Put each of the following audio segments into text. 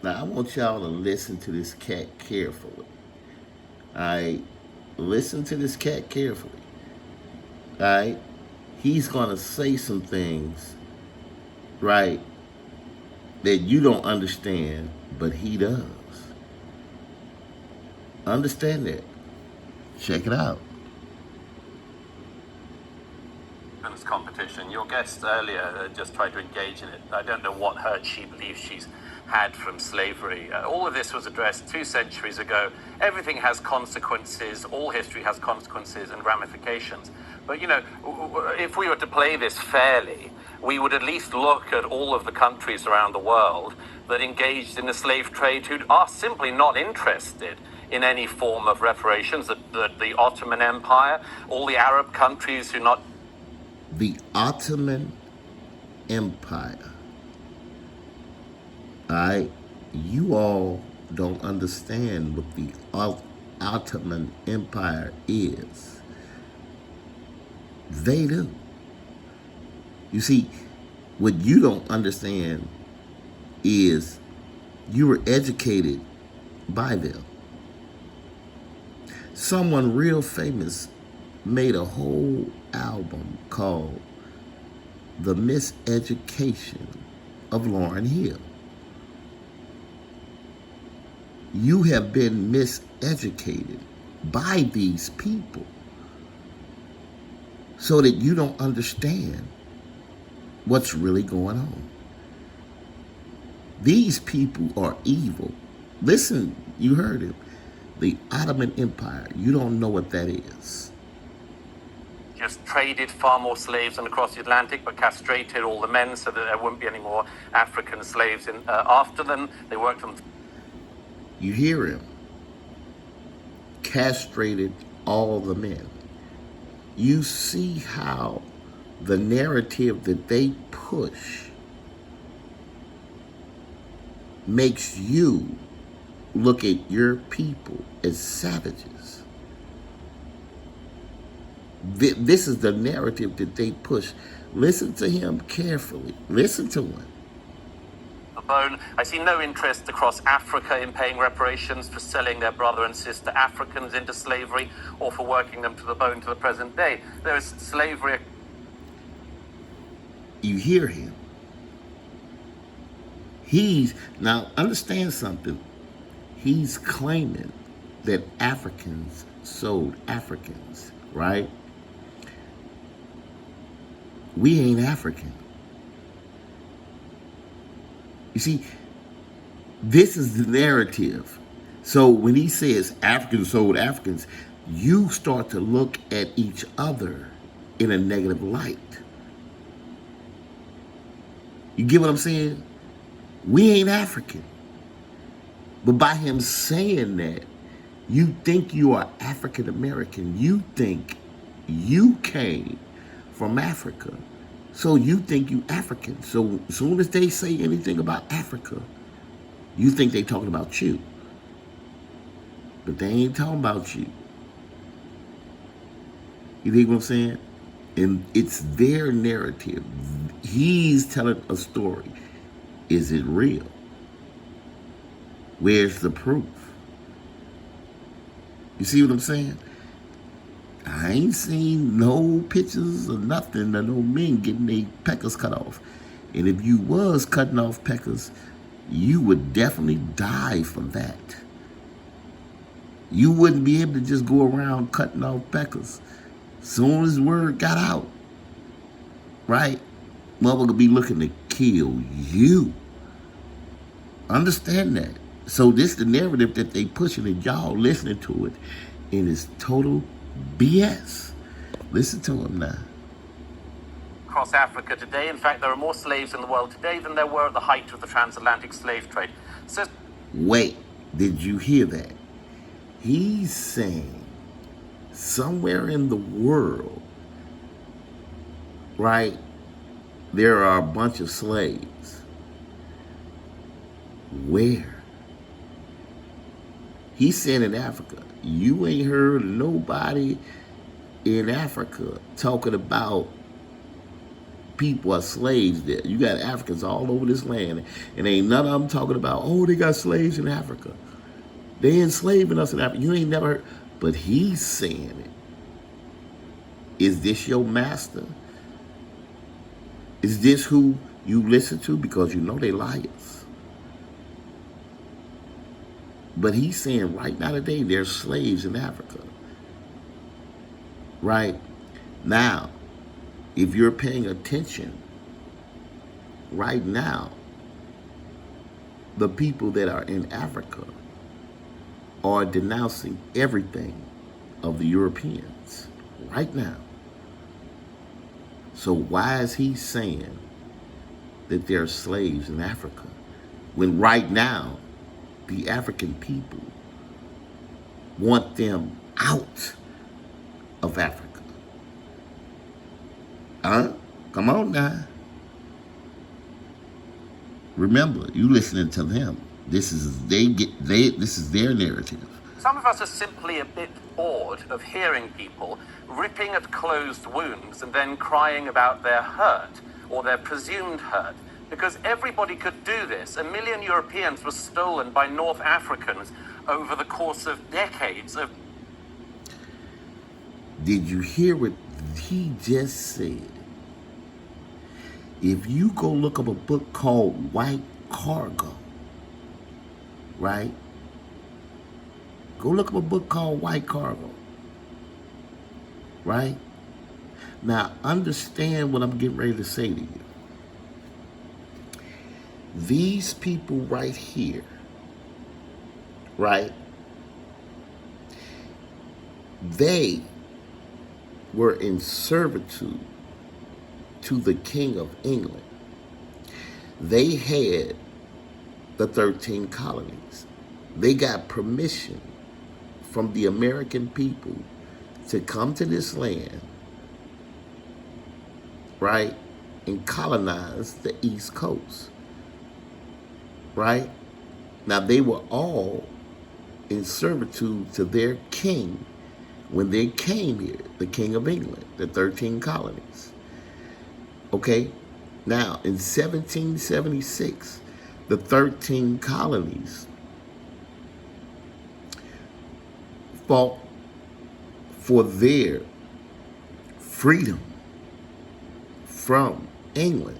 Now, I want y'all to listen to this cat carefully. All right? Listen to this cat carefully. All right? He's going to say some things, right, that you don't understand, but he does. Understand that. Check it out. Competition. Your guest earlier just tried to engage in it. I don't know what hurt she believes she's had from slavery. All of this was addressed 2 centuries ago. Everything has consequences. All history has consequences and ramifications. But, you know, if we were to play this fairly, we would at least look at all of the countries around the world that engaged in the slave trade who are simply not interested in any form of reparations. The Ottoman Empire, all the Arab countries who not The Ottoman Empire. Alright? You all don't understand what the Ottoman Empire is. They do. You see, what you don't understand is you were educated by them. Someone real famous made a whole album called The Miseducation of Lauryn Hill. You have been miseducated by these people so that you don't understand what's really going on. These people are evil. Listen, you heard him. The Ottoman Empire. You don't know what that is. Just traded far more slaves than across the Atlantic, but castrated all the men so that there wouldn't be any more African slaves after them. They worked on. You hear him. Castrated all the men. You see how the narrative that they push makes you look at your people as savages. This is the narrative that they push. Listen to him carefully. Listen to him. The bone. I see no interest across Africa in paying reparations for selling their brother and sister Africans into slavery or for working them to the bone to the present day. There is slavery. You hear him. Now understand something. He's claiming that Africans sold Africans, right? We ain't African. You see, this is the narrative. So when he says Africans sold Africans, you start to look at each other in a negative light. You get what I'm saying? We ain't African. But by him saying that, you think you are African American. You think you came from Africa. So you think you African. So as soon as they say anything about Africa, you think they talking about you. But they ain't talking about you. You think what I'm saying? And it's their narrative. He's telling a story. Is it real? Where's the proof? You see what I'm saying? I ain't seen no pictures or nothing of no men getting their peckers cut off. And if you was cutting off peckers, you would definitely die for that. You wouldn't be able to just go around cutting off peckers. Soon as word got out, right? Mother could be looking to kill you. Understand that. So this is the narrative that they pushing and y'all listening to it. And it's total BS. Listen to him now. Across Africa today. In fact, there are more slaves in the world today than there were at the height of the transatlantic slave trade. So, wait, did you hear that? He's saying somewhere in the world, right, there are a bunch of slaves. Where? He said in Africa. You ain't heard of nobody in Africa talking about people are slaves there. You got Africans all over this land, and ain't none of them talking about, oh, they got slaves in Africa. They enslaving us in Africa. You ain't never heard. But he's saying it. Is this your master? Is this who you listen to? Because you know they liars. But he's saying right now today, there's slaves in Africa. Right? Now, if you're paying attention, right now, the people that are in Africa are denouncing everything of the Europeans right now. So why is he saying that there are slaves in Africa when right now the African people want them out of Africa? Come on now. Remember, you listening to them. This is their narrative. Some of us are simply a bit bored of hearing people ripping at closed wounds and then crying about their hurt or their presumed hurt. Because everybody could do this. 1 million Europeans were stolen by North Africans over the course of decades of... Did you hear what he just said? If you go look up a book called White Cargo, right? Go look up a book called White Cargo, right? Now, understand what I'm getting ready to say to you. These people right here, right? They were in servitude to the King of England. They had the 13 colonies. They got permission from the American people to come to this land, right, and colonize the East Coast, right? Now, they were all in servitude to their king when they came here, the King of England, the 13 colonies. Okay, now in 1776, the 13 colonies fought for their freedom from England.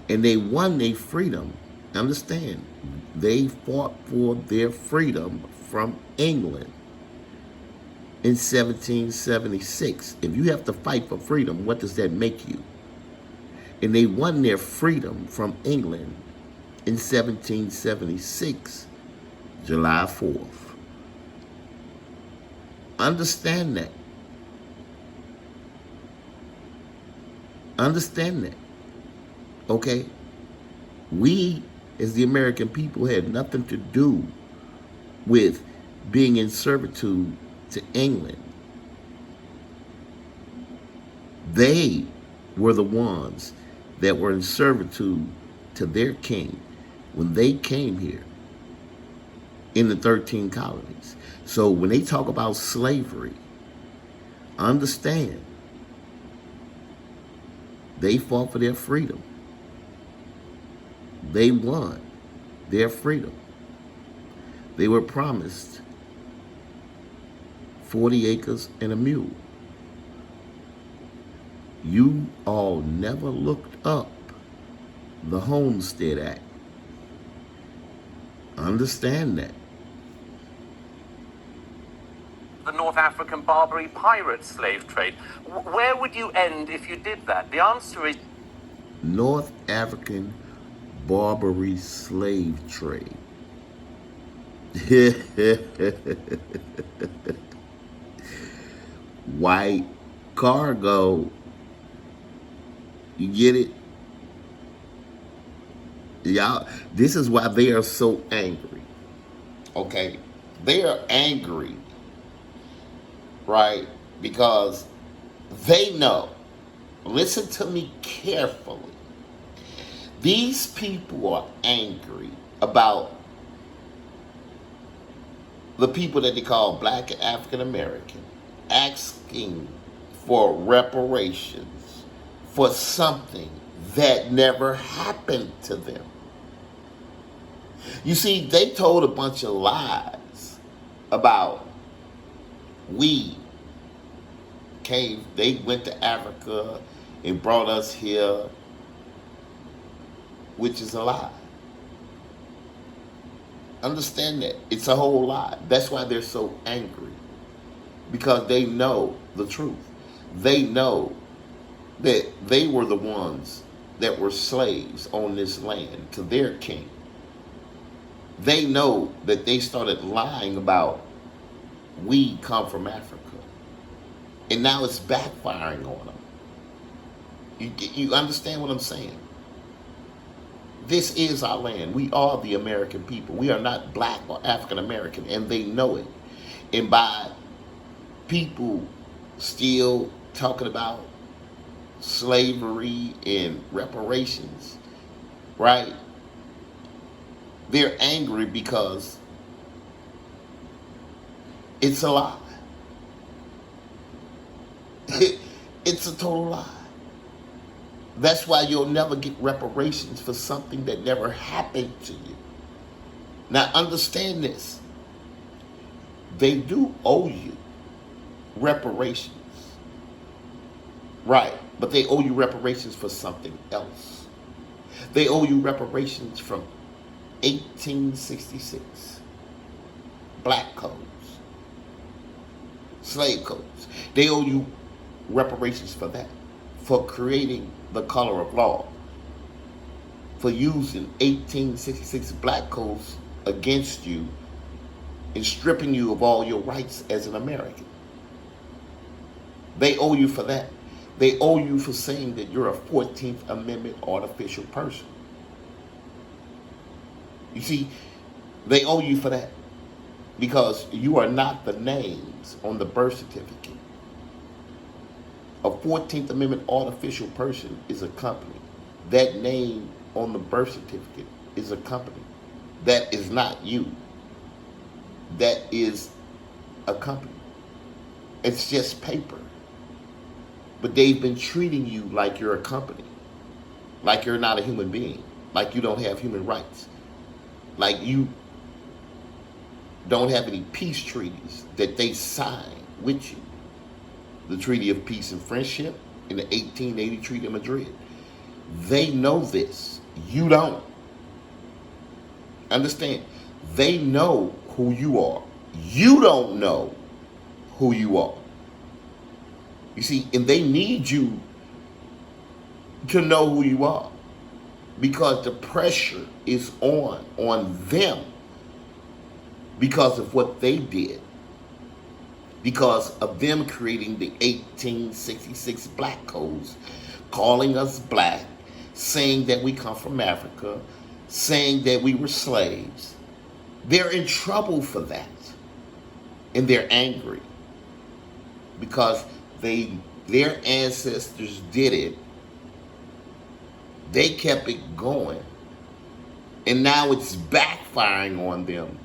And they won their freedom. Understand, they fought for their freedom from England in 1776. If you have to fight for freedom, what does that make you? And they won their freedom from England in 1776, July 4th. Understand that. Understand that. Okay? We, as the American people, had nothing to do with being in servitude to England. They were the ones that were in servitude to their king when they came here in the 13 colonies. So when they talk about slavery, understand they fought for their freedom. They won their freedom. They were promised 40 acres and a mule. You all never looked up the Homestead Act. Understand that. the North African Barbary pirate slave trade. Where would you end if you did that? The answer is North African Barbary slave trade. White cargo. You get it? Y'all, this is why they are so angry. Okay? They are angry, right? Because they know. Listen to me carefully. These people are angry about the people that they call Black and African American asking for reparations for something that never happened to them. You see, they told a bunch of lies about they went to Africa and brought us here, which is a lie. Understand that. It's a whole lie. That's why they're so angry. Because they know the truth. They know that they were the ones that were slaves on this land to their king. They know that they started lying about we come from Africa. And now it's backfiring on them. You understand what I'm saying? This is our land. We are the American people. We are not black or African American, and they know it. And by people still talking about slavery and reparations, right? They're angry because it's a lie. It's a total lie. That's why you'll never get reparations for something that never happened to you. Now understand this. They do owe you reparations. Right. But they owe you reparations for something else. They owe you reparations from 1866. Black codes. Slave codes. They owe you reparations for that. For creating the color of law. For using 1866 black codes against you and stripping you of all your rights as an American. They owe you for that. They owe you for saying that you're a 14th Amendment artificial person. You see, they owe you for that because you are not the names on the birth certificate. A 14th Amendment artificial person is a company. That name on the birth certificate is a company. That is not you. That is a company. It's just paper. But they've been treating you like you're a company. Like you're not a human being. Like you don't have human rights. Like you don't have any peace treaties that they signed with you. The Treaty of Peace and Friendship and the 1880 Treaty of Madrid. They know this. You don't. Understand? They know who you are. You don't know who you are. You see, and they need you to know who you are because the pressure is on them because of what they did. Because of them creating the 1866 black codes, calling us black, saying that we come from Africa, saying that we were slaves. They're in trouble for that. And they're angry because their ancestors did it. They kept it going. And now it's backfiring on them.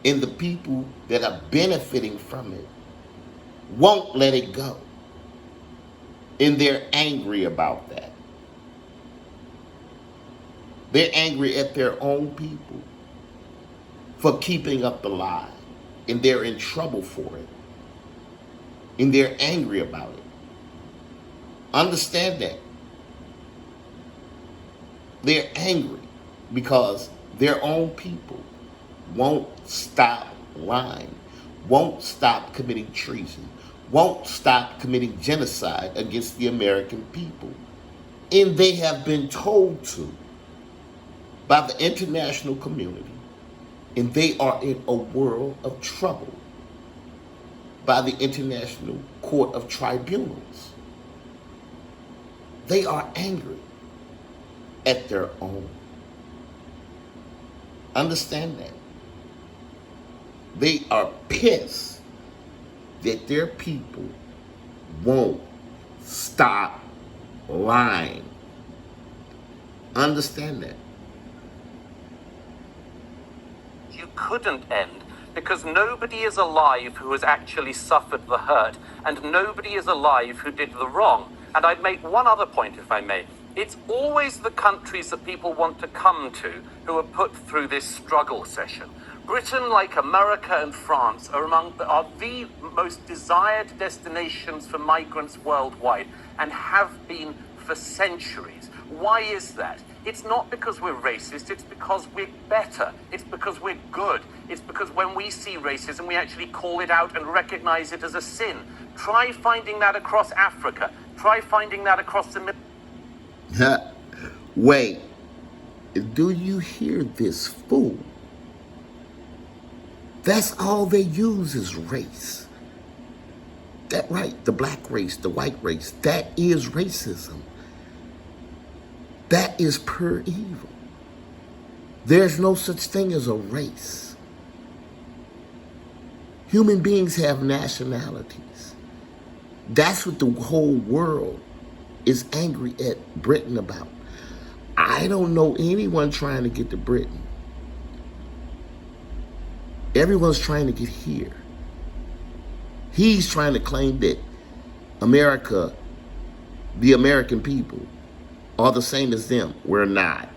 And the people that are benefiting from it won't let it go. And they're angry about that. They're angry at their own people for keeping up the lie. And they're in trouble for it. And they're angry about it. Understand that. They're angry because their own people won't stop lying, won't stop committing treason, won't stop committing genocide against the American people. And they have been told to by the international community. And they are in a world of trouble by the International Court of Tribunals. They are angry at their own. Understand that. They are pissed that their people won't stop lying. Understand that. You couldn't end because nobody is alive who has actually suffered the hurt, and nobody is alive who did the wrong. And I'd make one other point, if I may. It's always the countries that people want to come to who are put through this struggle session. Britain, like America and France, are the most desired destinations for migrants worldwide and have been for centuries. Why is that? It's not because we're racist, it's because we're better. It's because we're good. It's because when we see racism, we actually call it out and recognize it as a sin. Try finding that across Africa. Try finding that across the Middle. Wait, do you hear this fool? That's all they use is race. That right, the black race, the white race, that is racism. That is pure evil. There's no such thing as a race. Human beings have nationalities. That's what the whole world is angry at Britain about. I don't know anyone trying to get to Britain. Everyone's trying to get here. He's trying to claim that America, the American people, are the same as them. We're not.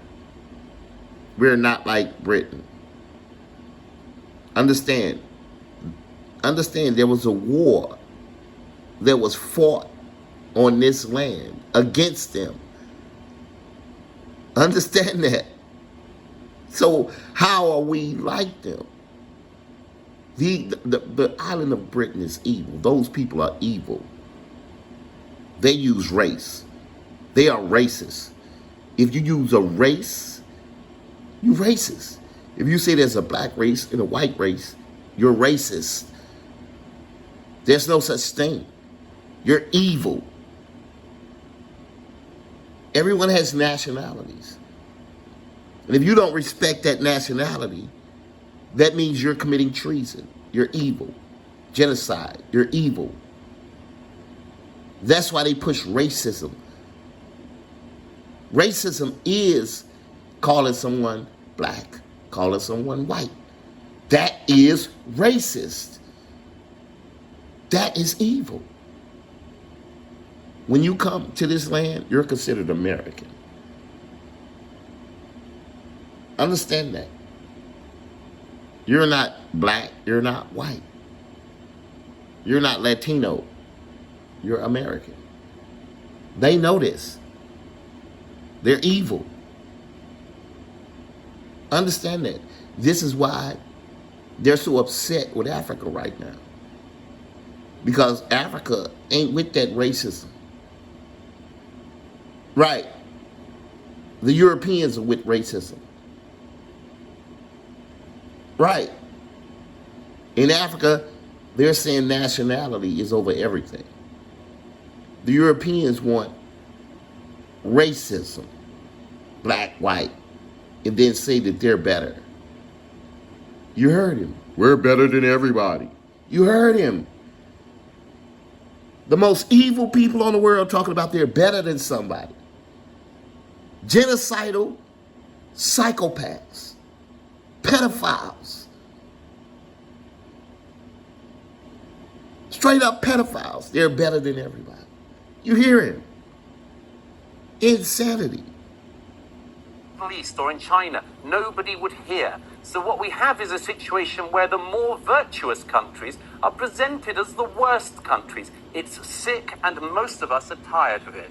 We're not like Britain. Understand there was a war that was fought on this land against them. Understand that. So how are we like them? The island of Britain is evil. Those people are evil. They use race. They are racist. If you use a race, you're racist. If you say there's a black race and a white race, you're racist. There's no such thing. You're evil. Everyone has nationalities. And if you don't respect that nationality, that means you're committing treason. You're evil. Genocide. You're evil. That's why they push racism. Racism is calling someone black, calling someone white. That is racist. That is evil. When you come to this land, you're considered American. Understand that. You're not black, you're not white. You're not Latino, you're American. They know this. They're evil. Understand that. This is why they're so upset with Africa right now. Because Africa ain't with that racism. Right. The Europeans are with racism. Right. In Africa, they're saying nationality is over everything. The Europeans want racism, black, white, and then say that they're better. You heard him. We're better than everybody. You heard him. The most evil people on the world talking about they're better than somebody. Genocidal psychopaths, pedophiles, straight up pedophiles. They're better than everybody. You hear him. Insanity. Middle East or in China, nobody would hear. So what we have is a situation where the more virtuous countries are presented as the worst countries. It's sick, and most of us are tired of it.